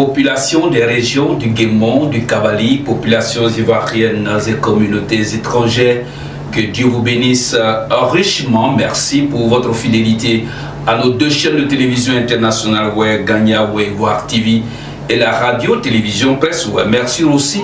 populations des régions du Guémon, du Cavali, populations ivoiriennes et communautés étrangères, que Dieu vous bénisse richement. Merci pour votre fidélité à nos deux chaînes de télévision internationales, Gagna, Voir TV et la radio-télévision Presse. Merci aussi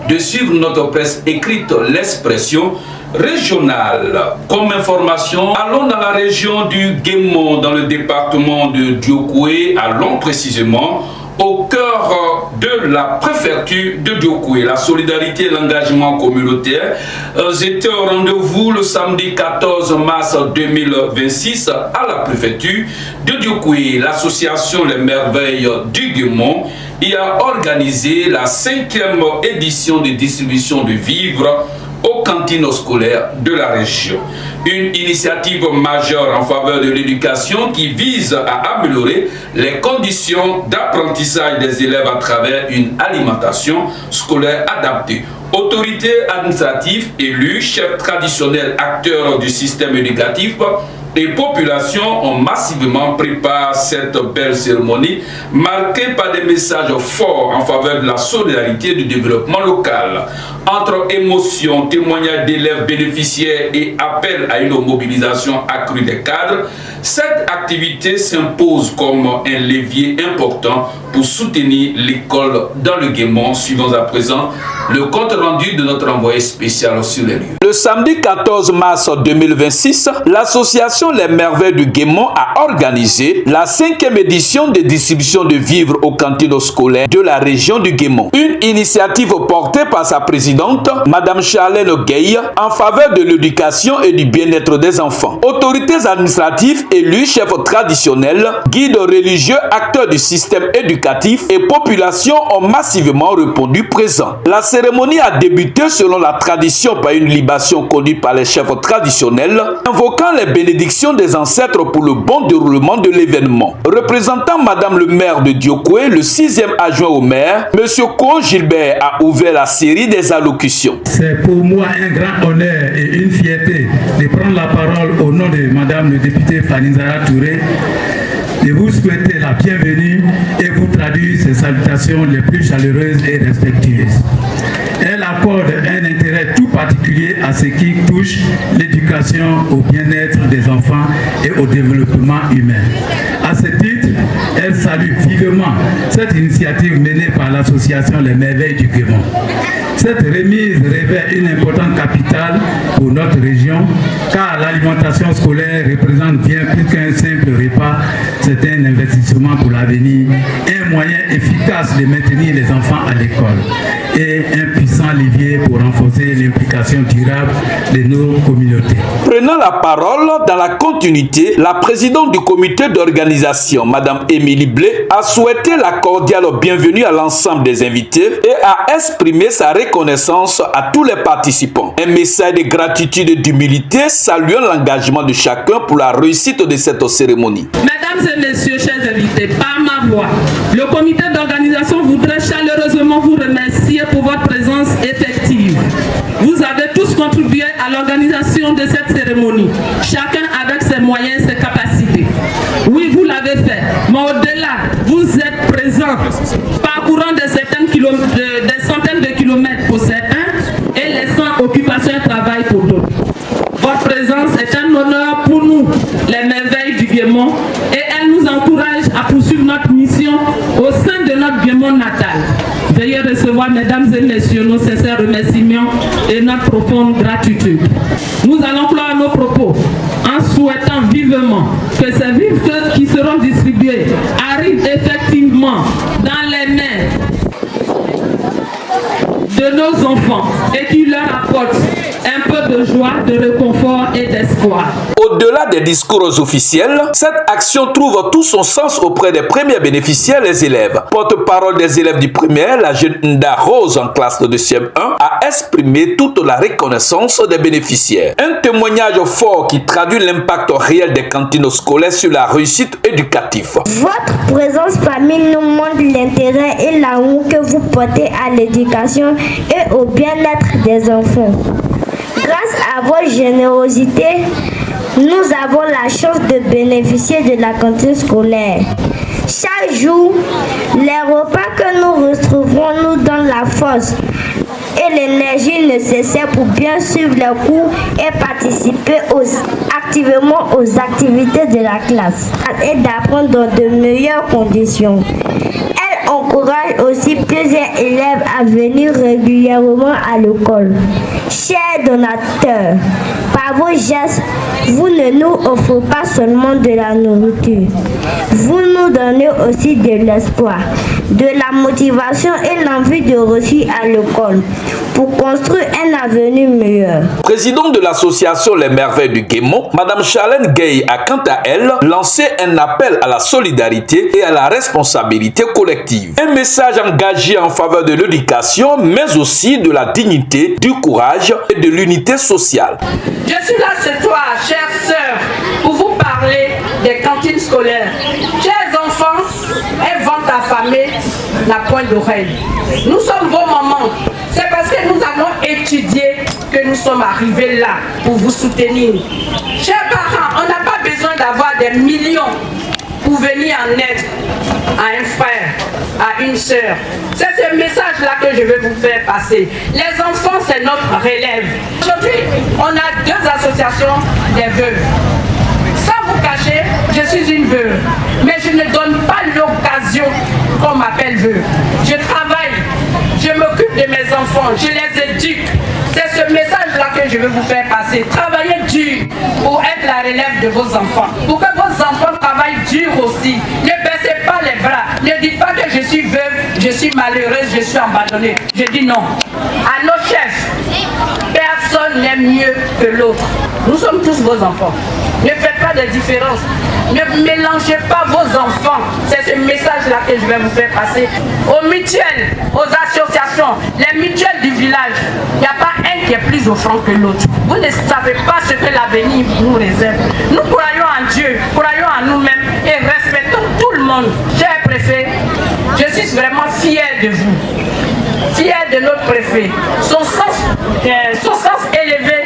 de suivre notre presse écrite, l'Expression régionale. Comme information, allons dans la région du Guémon, dans le département de Diokoué, allons précisément au cœur de la préfecture de Diokoué. La solidarité et l'engagement communautaire étaient au rendez-vous le samedi 14 mars 2026 à la préfecture de Diokoué. L'association Les Merveilles du Guémon y a organisé la 5e édition de distribution de vivres aux cantines scolaires de la région. Une initiative majeure en faveur de l'éducation qui vise à améliorer les conditions d'apprentissage des élèves à travers une alimentation scolaire adaptée. Autorités administratives, élus, chefs traditionnels, acteurs du système éducatif et populations ont massivement préparé cette belle cérémonie marquée par des messages forts en faveur de la solidarité et du développement local. Entre émotions, témoignages d'élèves bénéficiaires et appel à une mobilisation accrue des cadres, cette activité s'impose comme un levier important pour soutenir l'école dans le Guémon. Suivons à présent le compte rendu de notre envoyé spécial sur les lieux. Le samedi 14 mars 2026, l'association Les Merveilles du Guémon a organisé la 5e édition de distribution de vivres aux cantines scolaires de la région du Guémon. Une initiative portée par sa présidente, Madame Charlène Gueye, en faveur de l'éducation et du bien-être des enfants. Autorités administratives, élus, chefs traditionnels, guides religieux, acteurs du système éducatif et population ont massivement répondu présent. La cérémonie a débuté selon la tradition par une libation conduite par les chefs traditionnels, invoquant les bénédictions des ancêtres pour le bon déroulement de l'événement. Représentant Madame le maire de Diokoué, le 6e adjoint au maire, Monsieur Ko Gilbert a ouvert la série des allocutions. C'est pour moi un grand honneur et une fierté de prendre la parole au nom de Madame le député Fanizara Touré, de vous souhaiter la bienvenue et vous traduire ces salutations les plus chaleureuses et respectueuses. Elle accorde un intérêt tout particulier à ce qui touche l'éducation, au bien-être des enfants et au développement humain. À ce titre, elle salue vivement cette initiative menée par l'association Les Merveilles du Guémon. Cette remise révèle une importante capitale pour notre région, car l'alimentation scolaire représente bien plus qu'un simple repas. C'est un investissement pour l'avenir, un moyen efficace de maintenir les enfants à l'école et un puissant levier pour renforcer l'implication durable de nos communautés. Prenant la parole dans la continuité, la présidente du comité d'organisation, Madame Émilie Blé, a souhaité la cordiale bienvenue à l'ensemble des invités et a exprimé sa reconnaissance à tous les participants. Un message de gratitude et d'humilité saluant l'engagement de chacun pour la réussite de cette cérémonie. Mesdames et messieurs, chers invités, par ma voix, le comité d'organisation voudrait chaleureusement vous remercier pour votre présence effective. Vous avez tous contribué à l'organisation de cette cérémonie, chacun avec ses moyens, ses capacités. Oui, vous l'avez fait, mais au-delà, vous êtes présents, parcourant des centaines de kilomètres pour certains et laissant occupation et travail pour d'autres. Votre présence est un honneur pour nous, les Merveilles du Guémon, et elle nous encourage à poursuivre notre mission au sein de notre Guémon natal. Veuillez recevoir, mesdames et messieurs, nos sincères remerciements et notre profonde gratitude. Nous allons clore nos propos en souhaitant vivement que ces vivres qui seront distribués arrivent effectivement dans les mains de nos enfants et qui leur apportent un peu de joie, de réconfort et d'espoir. Au-delà des discours officiels, cette action trouve tout son sens auprès des premiers bénéficiaires, les élèves. Porte-parole des élèves du primaire, la jeune Nda Rose en classe de CM1 a exprimé toute la reconnaissance des bénéficiaires. Un témoignage fort qui traduit l'impact réel des cantines scolaires sur la réussite éducative. Votre présence parmi nous montre l'intérêt et l'amour que vous portez à l'éducation et au bien-être des enfants. Grâce à votre générosité, nous avons la chance de bénéficier de la cantine scolaire. Chaque jour, les repas que force et l'énergie nécessaire pour bien suivre les cours et participer activement aux activités de la classe et d'apprendre dans de meilleures conditions. Elle encourage aussi plusieurs élèves à venir régulièrement à l'école. Chers donateurs, par vos gestes, vous ne nous offrez pas seulement de la nourriture, vous nous donnez aussi de l'espoir, de la motivation et l'envie de réussir à l'école pour construire un avenir meilleur. Présidente de l'association Les Merveilles du Guémont, Madame Charlène Gueye a quant à elle lancé un appel à la solidarité et à la responsabilité collective. Un message engagé en faveur de l'éducation, mais aussi de la dignité, du courage et de l'unité sociale. Je suis là ce soir, chères sœurs, pour vous parler des cantines scolaires. Chers enfants, elles vont affamer la pointe d'oreille. Nous sommes vos mamans. C'est parce que nous avons étudié que nous sommes arrivés là pour vous soutenir. Chers parents, on n'a pas besoin d'avoir des millions pour venir en aide à un frère, à une sœur. C'est ce message-là que je vais vous faire passer. Les enfants, c'est notre relève. Aujourd'hui, on a 2 associations des veuves. Sans vous cacher, je suis une veuve. Mais je ne donne pas l'occasion qu'on m'appelle veuve. Je travaille, je m'occupe de mes enfants, je les éduque. C'est ce message-là que je veux vous faire passer. Travaillez dur pour être la relève de vos enfants. Pour que vos enfants travaillent dur aussi. Ne baissez pas les bras. Ne dites pas que je suis veuve, je suis malheureuse, je suis abandonnée. Je dis non. À nos chefs, personne n'aime mieux que l'autre. Nous sommes tous vos enfants. Ne faites pas de différence. Ne mélangez pas vos enfants. C'est ce message-là que je vais vous faire passer. Aux mutuelles, aux associations, les mutuelles du village, il n'y a pas un qui est plus offrant que l'autre. Vous ne savez pas ce que l'avenir nous réserve. Nous croyons en Dieu, croyons en nous-mêmes et respectons tout le monde. Cher préfet, je suis vraiment fier de vous. Fier de notre préfet. Son sens élevé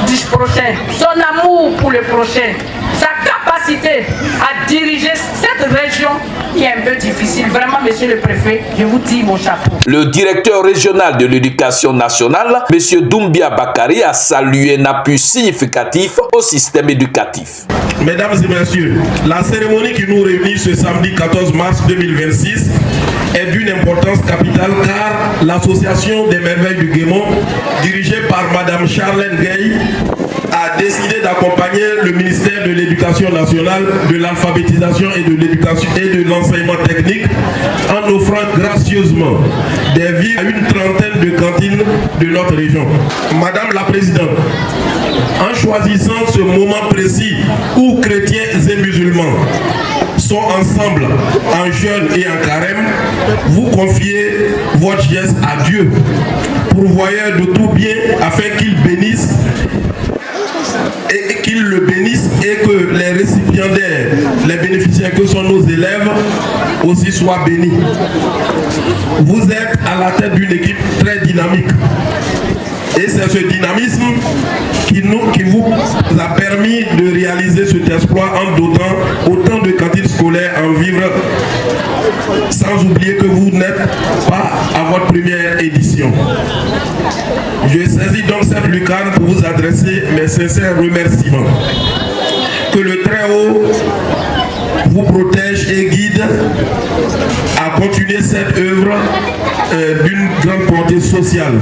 du prochain, son amour pour le prochain, sa capacité à diriger cette région qui est un peu difficile. Vraiment, monsieur le préfet, je vous tire mon chapeau. Le directeur régional de l'éducation nationale, monsieur Doumbia Bakari, a salué un appui significatif au système éducatif. Mesdames et messieurs, la cérémonie qui nous réunit ce samedi 14 mars 2026 est d'une importance capitale car l'association des Merveilles du Guémont, dirigée par Madame Charlène Gueye, a décidé d'accompagner le ministère de l'Éducation nationale, de l'alphabétisation et de l'éducation et de l'enseignement technique en offrant gracieusement des vivres à une trentaine de cantines de notre région. Madame la Présidente, en choisissant ce moment précis où chrétiens et musulmans sont ensemble en jeûne et en carême, vous confiez votre geste à Dieu, pourvoyeur de tout bien, afin qu'il bénisse et qu'il le bénisse et que les récipiendaires, les bénéficiaires que sont nos élèves aussi soient bénis. Vous êtes à la tête d'une équipe très dynamique. Et c'est ce dynamisme qui vous a permis de réaliser cet exploit en dotant autant de cantines scolaires en vivre, sans oublier que vous n'êtes pas à votre première édition. Je saisis donc cette lucarne pour vous adresser mes sincères remerciements. Que le Très-Haut vous protège et guide à continuer cette œuvre d'une grande portée sociale.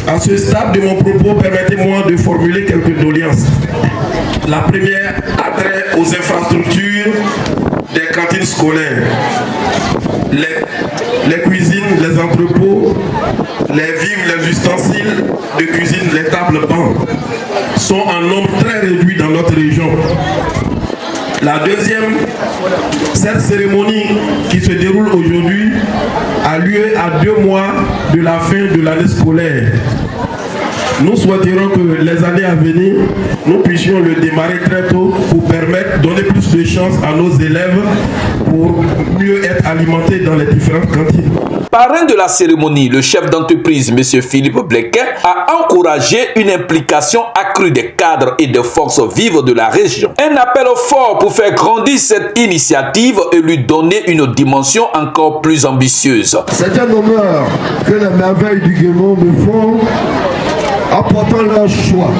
À ce stade de mon propos, permettez-moi de formuler quelques doléances. La première a trait aux infrastructures des cantines scolaires. Les cuisines, les entrepôts, les vivres, les ustensiles de cuisine, les tables bancs sont en nombre très réduit dans notre région. La deuxième, cette cérémonie qui se déroule aujourd'hui a lieu à 2 mois de la fin de l'année scolaire. nous souhaiterons que les années à venir, nous puissions le démarrer très tôt pour permettre, donner plus de chance à nos élèves pour mieux être alimentés dans les différentes cantines. Parrain de la cérémonie, le chef d'entreprise, M. Philippe Blequet, a encouragé une implication accrue des cadres et des forces vives de la région. Un appel fort pour faire grandir cette initiative et lui donner une dimension encore plus ambitieuse. C'est un honneur que les merveilles du Guémon me font, apportant leur choix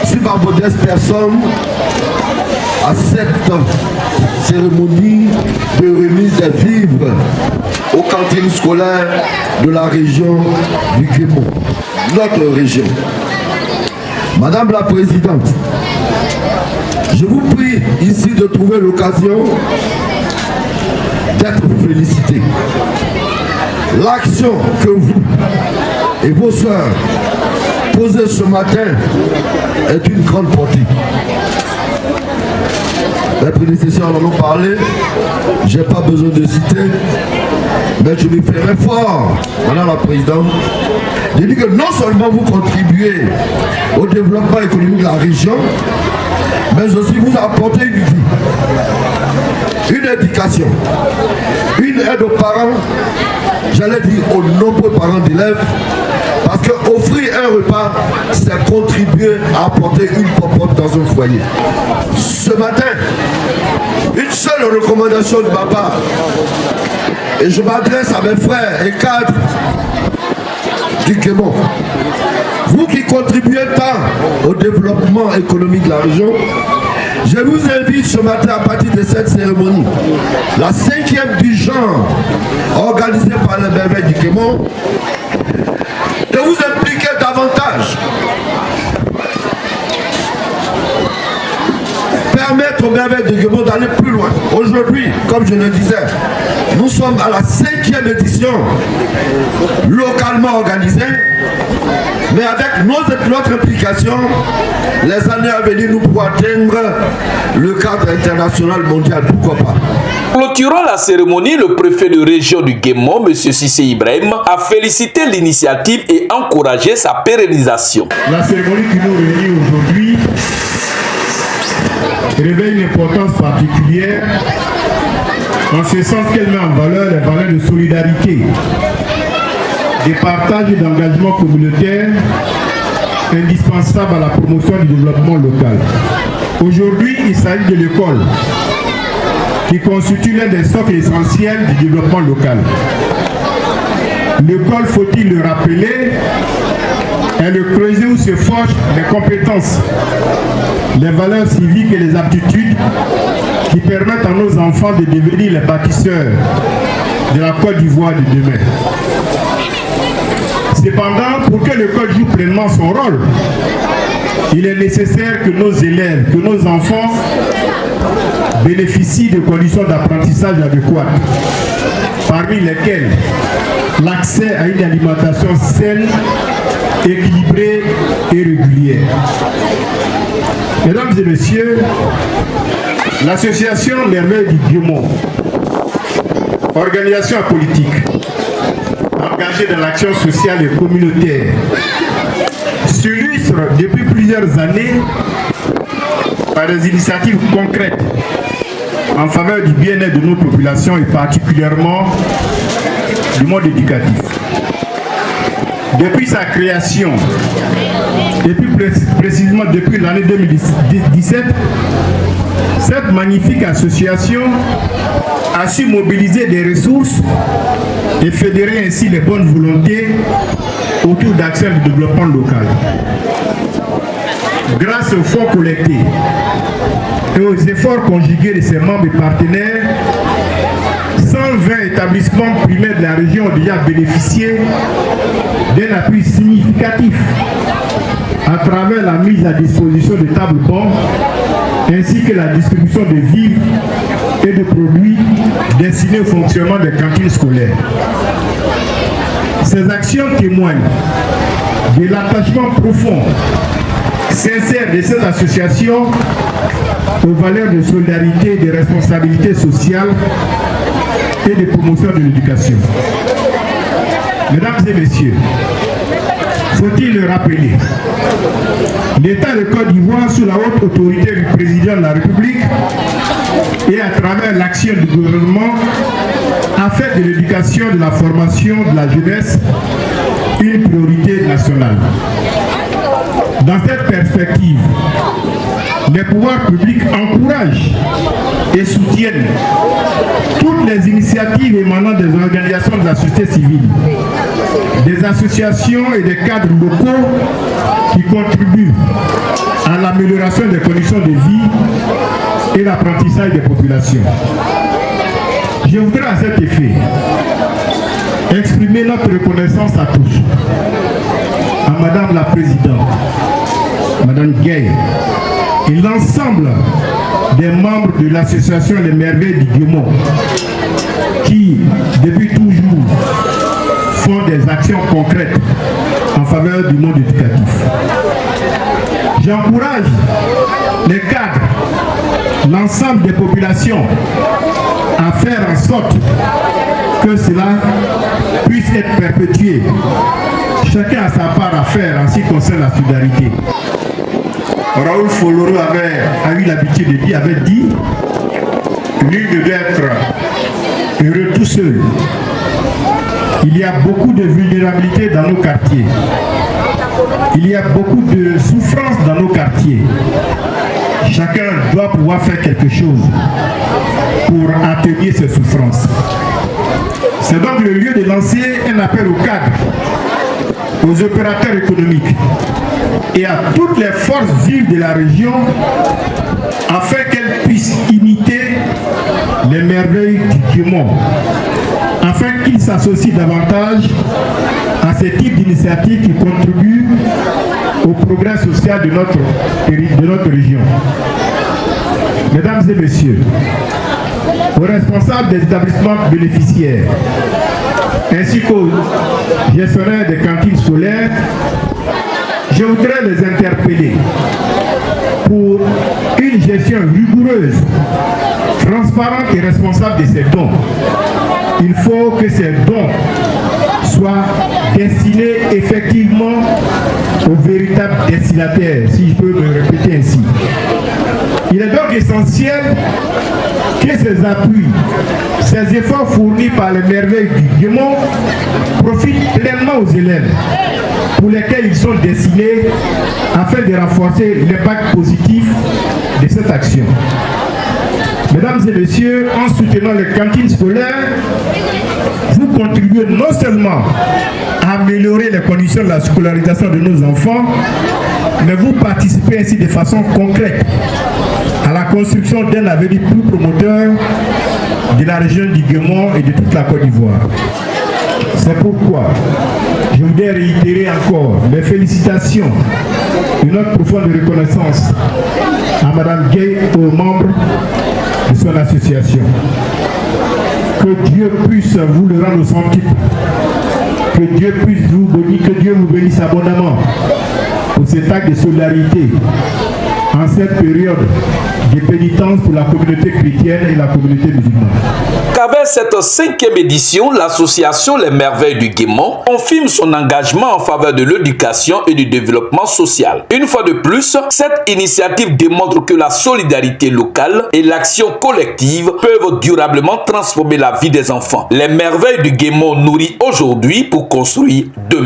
sur ma modeste personne à cette cérémonie de remise des vivres aux cantines scolaires de la région du Guémon, notre région. Madame la Présidente, je vous prie ici de trouver l'occasion d'être félicité. L'action que vous et vos soeurs posez ce matin est une grande portée. Les prédécesseurs en ont parlé, je n'ai pas besoin de citer, mais je me ferai fort, Madame la Présidente, de dire que non seulement vous contribuez au développement économique de la région, mais aussi vous apportez une vie, une éducation, une aide aux parents, j'allais dire aux nombreux parents d'élèves, parce qu'offrir un repas, c'est contribuer à apporter une popote dans un foyer. Ce matin, une seule recommandation de ma part, et je m'adresse à mes frères et cadres du Guémon. Vous qui contribuez tant au développement économique de la région, je vous invite ce matin à partir de cette cérémonie, la 5e du genre, organisée par les merveilles du Guémon, de vous impliquer davantage. Permettre aux merveilles du Guémon d'aller plus loin. Aujourd'hui, comme je le disais, nous sommes à la 5e édition localement organisée, mais avec notre implication, les années à venir, nous pourrons atteindre le cadre international mondial. Pourquoi pas? Clôturant la cérémonie, le préfet de région du Guémon, M. Cissé Ibrahim, a félicité l'initiative et encouragé sa pérennisation. La cérémonie qui nous réunit aujourd'hui revêt une importance particulière en ce sens qu'elle met en valeur les valeurs de solidarité, de partage et d'engagement communautaire indispensables à la promotion du développement local. Aujourd'hui, il s'agit de l'école, qui constitue l'un des socles essentiels du développement local. L'école, faut-il le rappeler, est le creuset où se forgent les compétences, les valeurs civiques et les aptitudes qui permettent à nos enfants de devenir les bâtisseurs de la Côte d'Ivoire de demain. Cependant, pour que l'école joue pleinement son rôle, il est nécessaire que nos élèves, que nos enfants bénéficient de conditions d'apprentissage adéquates, parmi lesquelles l'accès à une alimentation saine, équilibrée et régulière. Mesdames et messieurs, l'association Merveilles du Guémon, organisation politique, engagée dans l'action sociale et communautaire, s'illustre depuis plusieurs années par des initiatives concrètes en faveur du bien-être de nos populations et particulièrement du monde éducatif. Depuis sa création, et plus précisément depuis l'année 2017, cette magnifique association a su mobiliser des ressources et fédérer ainsi les bonnes volontés autour d'actions de développement local. Grâce aux fonds collectés et aux efforts conjugués de ses membres et partenaires, 120 établissements primaires de la région ont déjà bénéficié d'un appui significatif à travers la mise à disposition de tables bancs ainsi que la distribution de vivres et de produits destinés au fonctionnement des cantines scolaires. Ces actions témoignent de l'attachement profond, sincère de cette association aux valeurs de solidarité, de responsabilité sociale et de promotion de l'éducation. Mesdames et messieurs, Faut-il le rappeler? L'État de Côte d'Ivoire, sous la haute autorité du président de la République et à travers l'action du gouvernement, a fait de l'éducation, de la formation de la jeunesse une priorité nationale. Dans cette perspective, les pouvoirs publics encouragent et soutiennent toutes les initiatives émanant des organisations de la société civile, des associations et des cadres locaux qui contribuent à l'amélioration des conditions de vie et l'apprentissage des populations. Je voudrais à cet effet exprimer notre reconnaissance à tous, à Madame la Présidente, Madame Gay, et l'ensemble des membres de l'association Les Merveilles du Guémon qui, depuis toujours, font des actions concrètes en faveur du monde éducatif. J'encourage les cadres, l'ensemble des populations à faire en sorte que cela puisse être perpétué. Chacun a sa part à faire en ce qui concerne la solidarité. Raoul Foloro a eu l'habitude de dire, avait dit, nul ne doit être heureux tout seul. Il y a beaucoup de vulnérabilité dans nos quartiers. Il y a beaucoup de souffrance dans nos quartiers. Chacun doit pouvoir faire quelque chose pour atténuer ces souffrances. C'est donc le lieu de lancer un appel aux cadres, aux opérateurs économiques et à toutes les forces vives de la région afin qu'elles puissent imiter les merveilles du Guémon, afin qu'ils s'associent davantage à ce type d'initiatives qui contribuent au progrès social de notre région. Mesdames et messieurs, aux responsables des établissements bénéficiaires, ainsi qu'aux gestionnaires des cantines scolaires, je voudrais les interpeller pour une gestion rigoureuse, transparente et responsable de ces dons. Il faut que ces dons soient destinés effectivement aux véritables destinataires, si je peux me répéter ainsi. Il est donc essentiel que ces appuis, ces efforts fournis par les merveilles du Guémon profitent pleinement aux élèves pour lesquels ils sont destinés afin de renforcer l'impact positif de cette action. Mesdames et messieurs, en soutenant les cantines scolaires, vous contribuez non seulement à améliorer les conditions de la scolarisation de nos enfants, mais vous participez ainsi de façon concrète à la construction d'un avenir plus promoteur de la région du Guémon et de toute la Côte d'Ivoire. C'est pourquoi je voudrais réitérer encore mes félicitations et notre profonde reconnaissance à Madame Gay et aux membres de son association. Que Dieu puisse vous le rendre au centuple. Que Dieu puisse vous bénir, que Dieu vous bénisse abondamment pour cet acte de solidarité en cette période de pénitence pour la communauté chrétienne et la communauté musulmane. Qu'avec cette 5e édition, l'association Les Merveilles du Guémon confirme son engagement en faveur de l'éducation et du développement social. Une fois de plus, cette initiative démontre que la solidarité locale et l'action collective peuvent durablement transformer la vie des enfants. Les Merveilles du Guémon nourrit aujourd'hui pour construire demain.